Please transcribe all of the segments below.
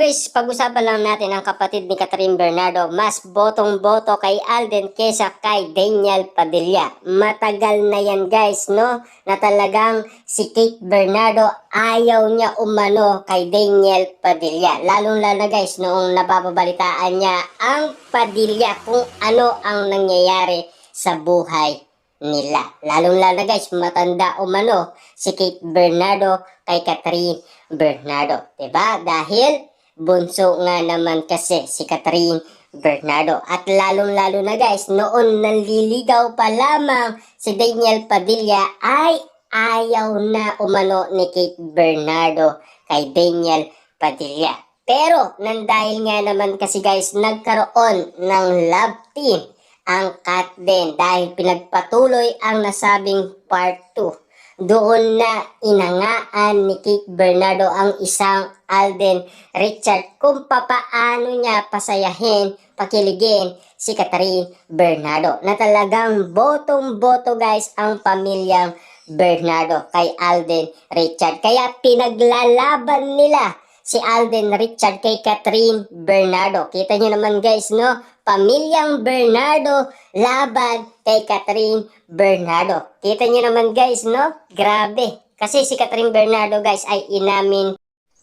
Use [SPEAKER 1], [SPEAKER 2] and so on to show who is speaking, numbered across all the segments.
[SPEAKER 1] guys, pag-usapan lang natin ang kapatid ni Catherine Bernardo. Mas botong-boto kay Alden kesa kay Daniel Padilla. Matagal na yan guys, no? Na talagang si Kate Bernardo ayaw niya umano kay Daniel Padilla. Lalong-lalo na guys, noong napapabalitaan niya ang Padilla kung ano ang nangyayari sa buhay nila. Lalong-lalo na guys, matanda umano si Kate Bernardo kay Catherine Bernardo. Diba? Dahil bunso nga naman kasi si Catherine Bernardo. At lalong-lalo na guys, noon nanliligaw pa lamang si Daniel Padilla ay ayaw na umano ni Kate Bernardo kay Daniel Padilla. Pero nang dahil nga naman kasi guys, nagkaroon ng love team ang Kat din dahil pinagpatuloy ang nasabing part 2. Doon na inangaan ni Kate Bernardo ang isang Alden Richard kung papaano niya pasayahin, pakiligin si Catherine Bernardo. Na talagang botong-boto guys ang pamilyang Bernardo kay Alden Richard. Kaya pinaglalaban nila si Alden Richard kay Catherine Bernardo. Kita nyo naman guys, no? Pamilyang Bernardo laban kay Catherine Bernardo. Kita nyo naman guys, no? Grabe. Kasi si Catherine Bernardo guys ay inamin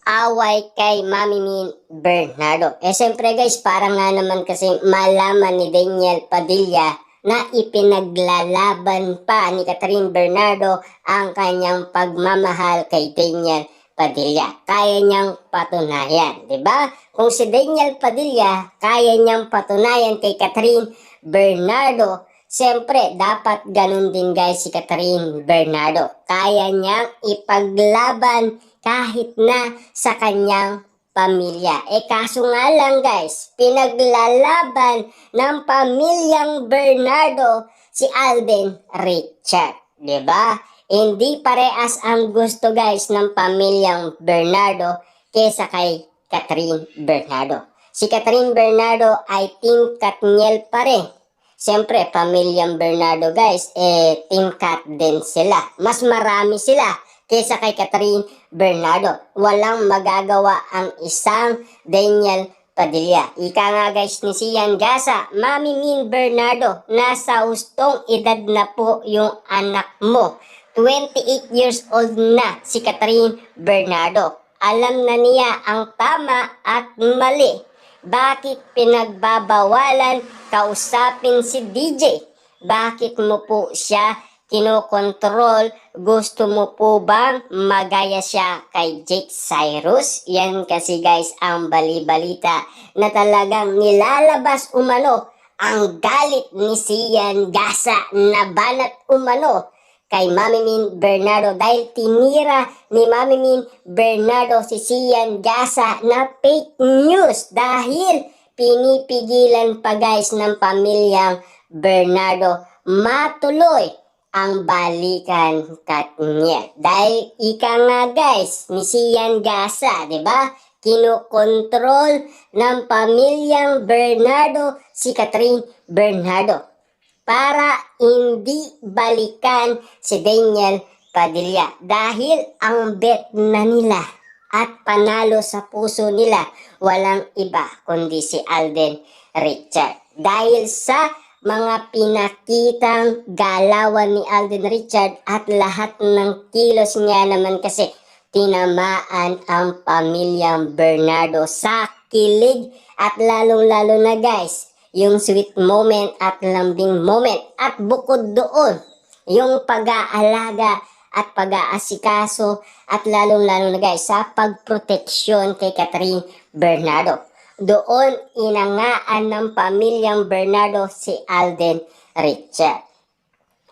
[SPEAKER 1] away kay Mami Min Bernardo. Siyempre guys, parang nga naman kasi malaman ni Daniel Padilla na ipinaglalaban pa ni Catherine Bernardo ang kanyang pagmamahal kay Daniel Padilla. Kaya niyang patunayan, di ba? Kung si Daniel Padilla kaya niyang patunayan kay Catherine Bernardo, siyempre dapat ganun din guys si Catherine Bernardo. Kaya niyang ipaglaban kahit na sa kanyang pamilya. Kaso nga lang guys, pinaglalaban ng pamilyang Bernardo si Alden Richard, di ba? Hindi parehas ang gusto guys ng pamilyang Bernardo kesa kay Catherine Bernardo. Si Catherine Bernardo ay Team Katniel pa rin. Siyempre, pamilyang Bernardo guys, Team Kat din sila. Mas marami sila kesa kay Catherine Bernardo. Walang magagawa ang isang Daniel Padilla. Ika nga guys ni Sian Gasa, Mami Min Bernardo, nasa hustong edad na po yung anak mo. 28 years old na si Catherine Bernardo. Alam na niya ang tama at mali. Bakit pinagbabawalan kausapin si DJ? Bakit mo po siya kinokontrol? Gusto mo po bang magaya siya kay Jake Cyrus? Yan kasi guys ang bali-balita na talagang nilalabas umano ang galit ni Sian Gasa na banat umano kay Mami Min Bernardo dahil tinira ni Mami Min Bernardo si Sian Gasa na fake news dahil pinipigilan pa guys ng pamilyang Bernardo matuloy ang balikan Katniel. Dahil ika nga guys ni Sian Gasa, di ba? Kinokontrol ng pamilyang Bernardo si Catherine Bernardo para hindi balikan si Daniel Padilla. Dahil ang bet na nila at panalo sa puso nila walang iba kundi si Alden Richard. Dahil sa mga pinakitang galawan ni Alden Richard at lahat ng kilos niya naman kasi tinamaan ang pamilyang Bernardo sa kilig at lalong-lalo na guys yung sweet moment at lambing moment. At bukod doon, yung pag-aalaga at pag-aasikaso at lalong-lalo na guys sa pagproteksyon kay Catherine Bernardo. Doon inangaan ng pamilyang Bernardo si Alden Richard.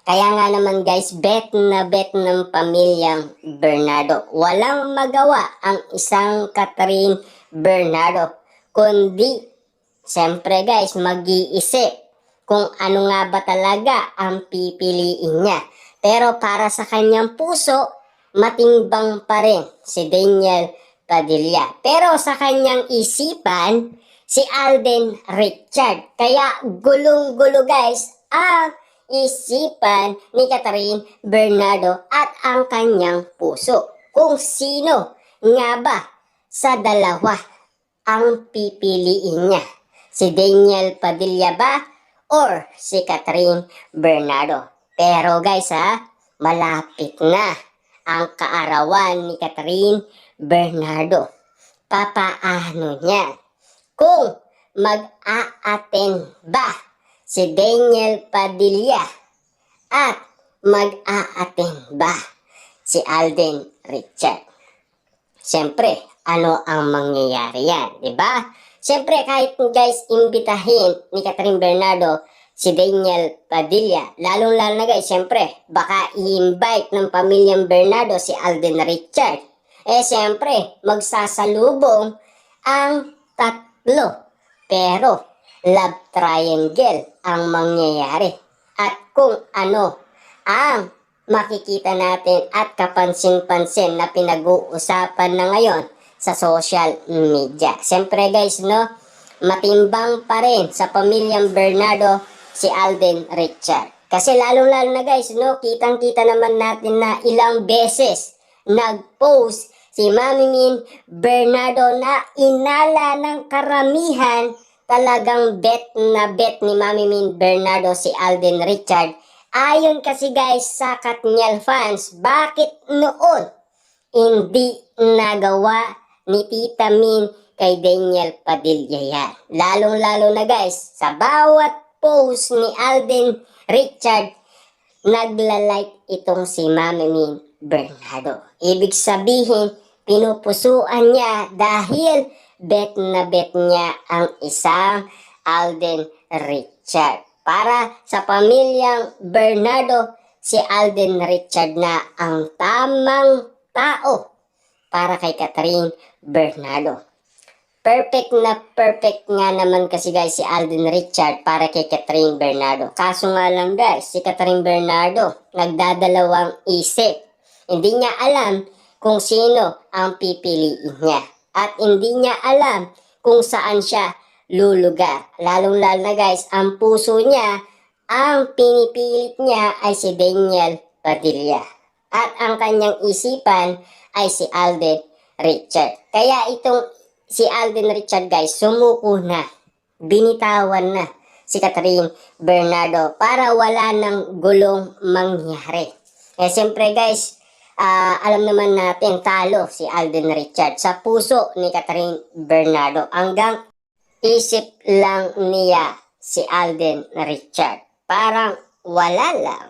[SPEAKER 1] Kaya nga naman guys, bet na bet ng pamilyang Bernardo. Walang magawa ang isang Catherine Bernardo kundi siyempre guys, mag-iisip kung ano nga ba talaga ang pipiliin niya. Pero para sa kanyang puso, matimbang pa rin si Daniel Padilla. Pero sa kanyang isipan, si Alden Richard. Kaya gulong-gulo guys ang isipan ni Catherine Bernardo at ang kanyang puso. Kung sino nga ba sa dalawa ang pipiliin niya? Si Daniel Padilla ba or si Catherine Bernardo? Pero guys malapit na ang kaarawan ni Catherine Bernardo. Papaano niya? Kung mag-a-attend ba si Daniel Padilla at mag-a-attend ba si Alden Richard? Siyempre, ano ang mangyayari yan, di ba? Siyempre, kahit guys, imbitahin ni Catherine Bernardo si Daniel Padilla, lalong-lalo na guys, siyempre, baka i-invite ng pamilyang Bernardo si Alden Richard. Siyempre, magsasalubong ang tatlo. Pero, love triangle ang mangyayari. At kung ano ang makikita natin at kapansin-pansin na pinag-uusapan na ngayon sa social media. Siyempre guys, matimbang pa rin sa pamilyang Bernardo si Alden Richard. Kasi lalong-lalo na guys, kitang-kita naman natin na ilang beses nag-post si Mami Min Bernardo na inala ng karamihan, talagang bet na bet ni Mami Min Bernardo si Alden Richard. Ayon kasi guys sa Katniel fans, bakit noon hindi nagawa ni Tita Min kay Daniel Padilla yan? Lalong-lalo na guys, sa bawat post ni Alden Richard, nagla-like itong si Mami Min Bernardo. Ibig sabihin, pinupusuan niya dahil bet na bet niya ang isang Alden Richard. Para sa pamilyang Bernardo, si Alden Richard na ang tamang tao para kay Catherine Bernardo. Perfect na perfect nga naman kasi guys si Alden Richard para kay Catherine Bernardo. Kaso nga lang guys, si Catherine Bernardo nagdadalawang isip. Hindi niya alam kung sino ang pipiliin niya. At hindi niya alam kung saan siya lulugar. Lalong-lalo na guys, ang puso niya, ang pinipilit niya ay si Daniel Padilla. At ang kanyang isipan ay si Alden Richard. Kaya itong si Alden Richard guys, sumuko na. Binitawan na si Catherine Bernardo para wala ng gulong mangyari. Siyempre guys, alam naman natin talo si Alden Richard sa puso ni Catherine Bernardo. Hanggang isip lang niya si Alden Richard. Parang wala lang.